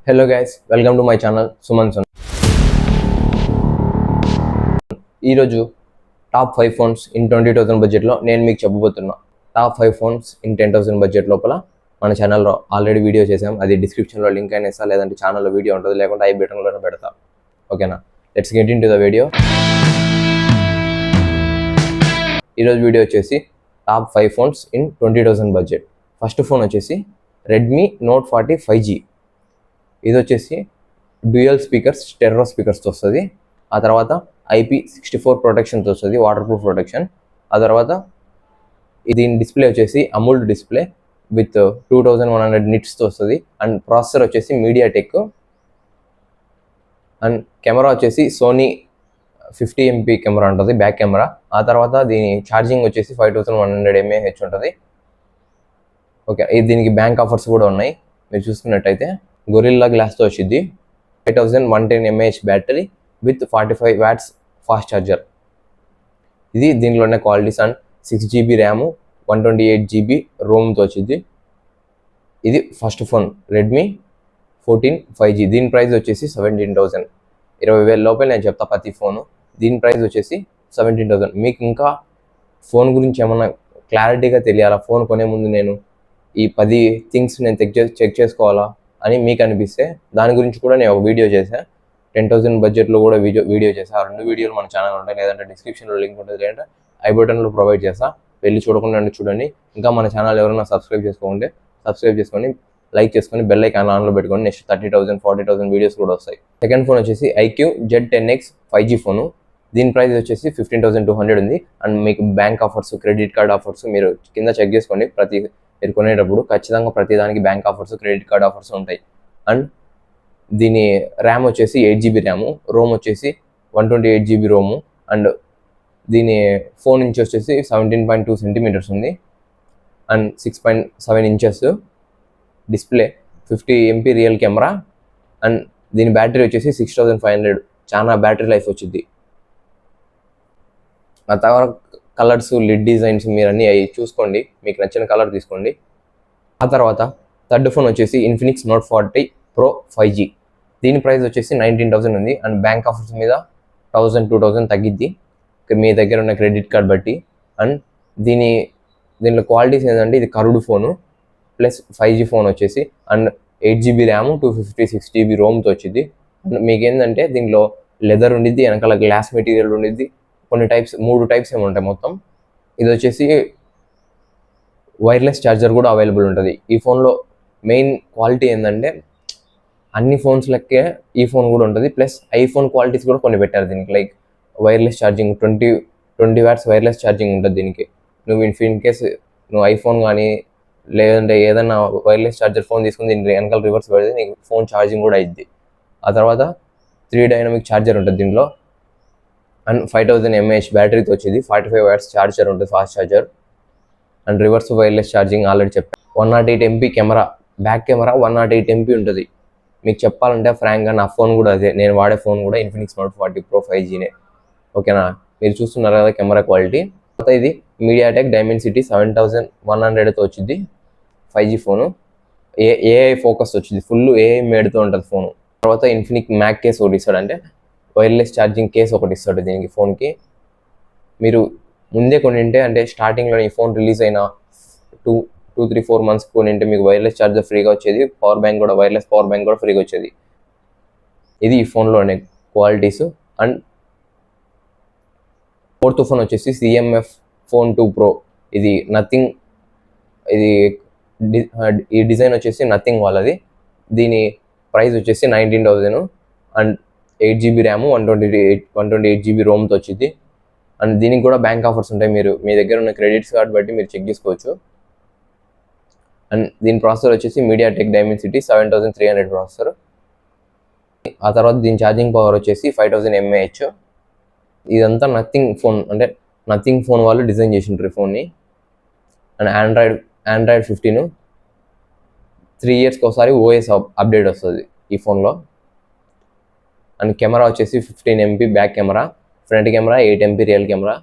Hello guys, welcome to my channel Suman Sun. ఈరోజు top 5 phones in 20,000 బడ్జెట్లో నేను మీకు చెప్పబోతున్నా. టాప్ 5 ఫోన్స్ ఇన్ 10,000 బడ్జెట్ లోపల మన ఛానల్లో ఆల్రెడీ వీడియో చేసాం. అది డిస్క్రిప్షన్లో లింక్ అయినా ఇస్తా, లేదంటే ఛానల్లో వీడియో ఉంటుంది, లేకుంటే ఐ బటన్లోనే పెడతా. ఓకేనా, let's get in to the video. ఈరోజు వీడియో వచ్చేసి top 5 phones in 20,000 budget. First phone వచ్చేసి రెడ్మీ నోట్ 40 5G. ఇది వచ్చేసి డ్యూయల్ స్పీకర్స్, స్టెరో స్పీకర్స్తో వస్తుంది. ఆ తర్వాత IP64 ప్రొటెక్షన్తో వస్తుంది, వాటర్ ప్రూఫ్ ప్రొటెక్షన్. ఆ తర్వాత దీని డిస్ప్లే వచ్చేసి అమూల్డ్ డిస్ప్లే విత్ 2100 నిట్స్తో వస్తుంది. అండ్ ప్రాసెసర్ వచ్చేసి మీడియాటెక్. అండ్ కెమెరా వచ్చేసి సోనీ 50MP కెమెరా ఉంటుంది, బ్యాక్ కెమెరా. ఆ తర్వాత దీని ఛార్జింగ్ వచ్చేసి 5100 mAh ఉంటుంది. ఓకే, దీనికి బ్యాంక్ ఆఫర్స్ కూడా ఉన్నాయి. మీరు చూసుకున్నట్టయితే గొరిల్లా గ్లాస్తో వచ్చింది. 5110 mAh battery with 45 watts fast charger. ఇది దీనిలోనే qualities. And 6GB RAM, 128GB రోమ్తో వచ్చింది. ఇది ఫస్ట్ ఫోన్ రెడ్మీ 14 5G. దీని ప్రైస్ వచ్చేసి 17,000, 20,000 లోపల నేను చెప్తా ప్రతి ఫోను. దీని ప్రైస్ వచ్చేసి 17,000. మీకు ఇంకా ఫోన్ గురించి ఏమన్నా క్లారిటీగా తెలియాలా, ఫోన్ కొనే ముందు నేను ఈ 10 థింగ్స్ నేను చెక్ చేసుకోవాలా అని మీకు అనిపిస్తే దాని గురించి కూడా నేను ఒక వీడియో చేశాను. 10,000 బడ్జెట్లో కూడా వీడియో చేశాను. ఆ 2 వీడియోలు మన ఛానల్ ఉంటాయి, లేదంటే డిస్క్రిప్షన్లో లింక్ ఉంటుంది, లేదంటే ఐ బటన్లో ప్రొవైడ్ చేస్తా. వెళ్ళి చూడకుండా చూడండి. ఇంకా మన ఛానల్ ఎవరైనా సబ్స్క్రైబ్ చేసుకుంటే సబ్స్క్రైబ్ చేసుకొని, లైక్ చేసుకొని, బెల్ ఐకాన్ ఆన్లో పెట్టుకొని నెక్స్ట్ 30,000 40,000 వీడియోస్ కూడా వస్తాయి. సెకండ్ ఫోన్ వచ్చేసి IQ Z10X 5G ఫోను. దీని ప్రైస్ వచ్చేసి 15,200 ఉంది. అండ్ మీకు bank offers, credit card offers మీరు కింద చెక్ చేసుకోండి. మీరు కొనేటప్పుడు ఖచ్చితంగా ప్రతి దానికి bank offers, credit card offers ఉంటాయి. అండ్ దీని ర్యామ్ వచ్చేసి 8GB ర్యాము, రోమ్ వచ్చేసి 128GB రోము. అండ్ దీని ఫోన్ ఇంచ్ వచ్చేసి 17.2 సెంటీమీటర్స్ ఉంది. And 6.7 inches display, 50MP real camera. And దీని బ్యాటరీ వచ్చేసి 6500, చాలా బ్యాటరీ లైఫ్ వచ్చింది. ఆ తర్వాత కలర్స్, లిడ్ డిజైన్స్ మీరు అన్నీ అవి చూసుకోండి, మీకు నచ్చిన కలర్ తీసుకోండి. ఆ తర్వాత థర్డ్ ఫోన్ వచ్చేసి ఇన్ఫినిక్స్ నోట్ 40 Pro 5G. దీని ప్రైస్ వచ్చేసి 19,000 ఉంది. అండ్ బ్యాంక్ ఆఫర్స్ మీద 1,000-2,000 తగ్గిద్ది మీ దగ్గర ఉన్న క్రెడిట్ కార్డ్ బట్టి. అండ్ దీనిలో క్వాలిటీస్ ఏంటంటే ఇది curved phone plus 5G phone వచ్చేసి. అండ్ 8GB ర్యామ్, 256GB రోమ్తో వచ్చింది. అండ్ మీకు ఏంటంటే దీనిలో లెదర్ ఉండిద్ది, వెనకాల గ్లాస్ మెటీరియల్ ఉండిద్ది. కొన్ని టైప్స్, 3 టైప్స్ ఏమి ఉంటాయి మొత్తం. ఇది వచ్చేసి వైర్లెస్ ఛార్జర్ కూడా అవైలబుల్ ఉంటుంది. ఈ ఫోన్లో మెయిన్ క్వాలిటీ ఏంటంటే అన్ని ఫోన్స్ లెక్కే ఈ ఫోన్ కూడా ఉంటుంది, ప్లస్ ఐఫోన్ క్వాలిటీస్ కూడా కొన్ని పెట్టారు దీనికి. Like wireless charging, 20 watts wireless charging ఉంటుంది దీనికి. నువ్వు ఇన్ కేస్ నువ్వు ఐఫోన్ కానీ లేదంటే ఏదైనా వైర్లెస్ ఛార్జర్ ఫోన్ తీసుకుని దీనికి వెనకాల రివర్స్ పెడితే నీకు ఫోన్ ఛార్జింగ్ కూడా అయింది. ఆ తర్వాత 3 డైనమిక్ ఛార్జర్ ఉంటుంది దీంట్లో. అండ్ 5000 mAh బ్యాటరీతో వచ్చింది, 45 వాట్స్ ఛార్జర్ ఉంటుంది, fast charger. And reverse wireless charging already చెప్పాను. 108MP camera, back camera 108MP ఉంటుంది. మీకు చెప్పాలంటే ఫ్రాంక్గా నా ఫోన్ కూడా అదే, నేను వాడే ఫోన్ కూడా ఇన్ఫినిక్స్ నోట్ 40 Pro 5Gనే. ఓకేనా, మీరు చూస్తున్నారు కదా కెమెరా క్వాలిటీ. తర్వాత ఇది మీడియాటెక్ డైమెన్సిటీ 7100తో వచ్చింది 5G ఫోను. ఏఐ ఫోకస్ వచ్చింది, ఫుల్ ఏఐ మేడ్తో ఉంటుంది ఫోను. తర్వాత ఇన్ఫినిక్స్ మ్యాక్ కేస్ ఒకటి ఇస్తాడు, అంటే వైర్లెస్ ఛార్జింగ్ కేస్ ఒకటి ఇస్తాడు దీనికి ఫోన్కి. మీరు ముందే కొనింటే, అంటే స్టార్టింగ్లో ఈ ఫోన్ రిలీజ్ అయిన 2-3-4 మంత్స్ కొనింటే మీకు వైర్లెస్ ఛార్జర్ ఫ్రీగా వచ్చేది, పవర్ బ్యాంక్ కూడా, వైర్లెస్ పవర్ బ్యాంక్ కూడా ఫ్రీగా వచ్చేది. ఇది ఈ ఫోన్లోనే క్వాలిటీస్. అండ్ ఫోర్త్ ఫోన్ వచ్చేసి CMF Phone 2 Pro. ఇది నథింగ్, ఈ డిజైన్ వచ్చేసి నథింగ్ వాళ్ళది. దీని ప్రైస్ వచ్చేసి 19,000. అండ్ 8GB ర్యామ్, 128GB రోమ్తో వచ్చింది. అండ్ దీనికి కూడా బ్యాంక్ ఆఫర్స్ ఉంటాయి, మీ దగ్గర ఉన్న క్రెడిట్స్ కార్డ్ బట్టి మీరు చెక్ చేసుకోవచ్చు. అండ్ దీని ప్రాసెసర్ వచ్చేసి మీడియాటెక్ డైమెన్సిటీ 7300 ప్రాసెసర్. ఆ తర్వాత దీని ఛార్జింగ్ పవర్ వచ్చేసి 5000 mAh. ఇదంతా నథింగ్ ఫోన్, అంటే నథింగ్ ఫోన్ వాళ్ళు డిజైన్ చేసింటారు ఈ ఫోన్ని. అండ్ ఆండ్రాయిడ్ 15 3 ఇయర్స్కి ఒకసారి OS అప్డేట్ వస్తుంది ఈ ఫోన్లో. అండ్ కెమెరా వచ్చేసి 15MP back camera, front camera 8MP real camera.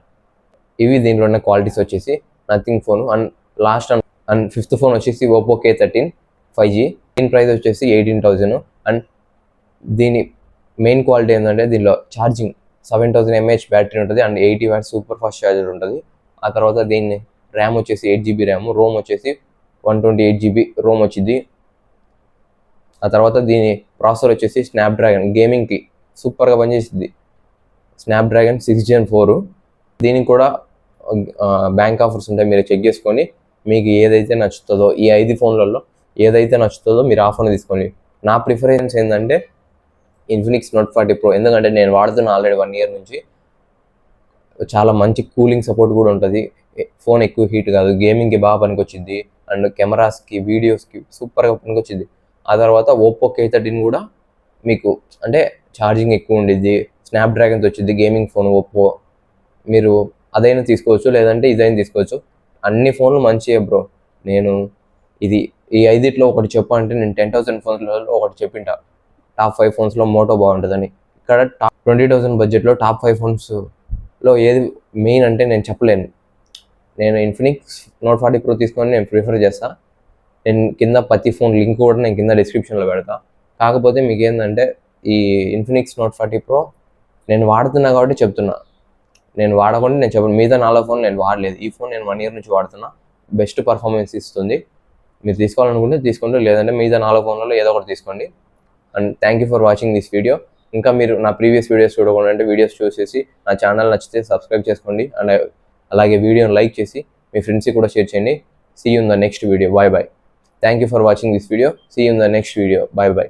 ఇవి దీంట్లో ఉన్న క్వాలిటీస్ వచ్చేసి nothing phone. And last and fifth phone వచ్చేసి Oppo K13 5G. దీని ప్రైస్ వచ్చేసి 18,000. అండ్ దీని మెయిన్ క్వాలిటీ ఏంటంటే దీనిలో ఛార్జింగ్ 7000 mAh బ్యాటరీ ఉంటుంది and 80 watts super fast charger ఉంటుంది. ఆ తర్వాత దీన్ని ర్యామ్ వచ్చేసి 8 GB ర్యామ్, రోమ్ వచ్చేసి 128 GB రోమ్ వచ్చింది. ఆ తర్వాత దీని ప్రాసెసర్ వచ్చేసి స్నాప్డ్రాగన్, గేమింగ్కి సూపర్గా పనిచేసింది. Snapdragon 6 Gen 4. దీనికి కూడా బ్యాంక్ ఆఫర్స్ ఉంటాయి, మీరు చెక్ చేసుకొని మీకు ఏదైతే నచ్చుతుందో ఈ 5 ఫోన్లలో ఏదైతే నచ్చుతుందో మీరు ఆ ఫోన్ తీసుకోండి. నా ప్రిఫరెన్స్ ఏంటంటే ఇన్ఫినిక్స్ నోట్ 40 Pro, ఎందుకంటే నేను వాడుతున్న ఆల్రెడీ 1 year నుంచి. చాలా మంచి కూలింగ్ సపోర్ట్ కూడా ఉంటుంది, ఫోన్ ఎక్కువ హీట్ కాదు, గేమింగ్కి బాగా పనికొచ్చింది అండ్ కెమెరాస్కి వీడియోస్కి సూపర్గా పనికొచ్చింది. ఆ తర్వాత ఓప్పో K13 కూడా మీకు అంటే ఛార్జింగ్ ఎక్కువ ఉండిద్ది, స్నాప్డ్రాగన్తో వచ్చింది గేమింగ్ ఫోన్ ఓప్పో. మీరు అదైనా తీసుకోవచ్చు, లేదంటే ఇదైనా తీసుకోవచ్చు. అన్ని ఫోన్లు మంచివే బ్రో. నేను ఈ 5 ఒకటి చెప్పంటే నేను 10,000 ఫోన్స్లలో ఒకటి చెప్పింటా, టాప్ 5 ఫోన్స్లో మోటో బాగుంటుందని. ఇక్కడ టాప్ 20,000 బడ్జెట్లో టాప్ 5 ఫోన్స్లో ఏది మెయిన్ అంటే నేను చెప్పలేను. నేను ఇన్ఫినిక్స్ నోట్ 40 Pro తీసుకొని నేను ప్రిఫర్ చేస్తాను. నేను కింద ప్రతి ఫోన్ లింక్ కూడా నేను కింద డిస్క్రిప్షన్లో పెడతా. కాకపోతే మీకు ఏంటంటే ఈ ఇన్ఫినిక్స్ నోట్ 40 Pro నేను వాడుతున్నా కాబట్టి చెప్తున్నా, నేను వాడకుండా నేను చెప్పను. మిగతా 4 ఫోన్ నేను వాడలేదు, ఈ ఫోన్ నేను 1 year నుంచి వాడుతున్నా, బెస్ట్ పర్ఫార్మెన్స్ ఇస్తుంది. మీరు తీసుకోవాలనుకుంటే తీసుకోండి, లేదంటే మిగతా 4 ఫోన్లలో ఏదో ఒకటి తీసుకోండి. And thank you for watching this video. ఇంకా మీరు నా ప్రీవియస్ వీడియోస్ చూడకుండా అంటే వీడియోస్ చూసేసి నా ఛానల్ నచ్చితే సబ్స్క్రైబ్ చేసుకోండి అండ్ అలాగే వీడియోని లైక్ చేసి మీ ఫ్రెండ్స్కి కూడా షేర్ చేయండి. See you in the next video. Bye bye. Thank you for watching this video. See you in the next video. Bye by.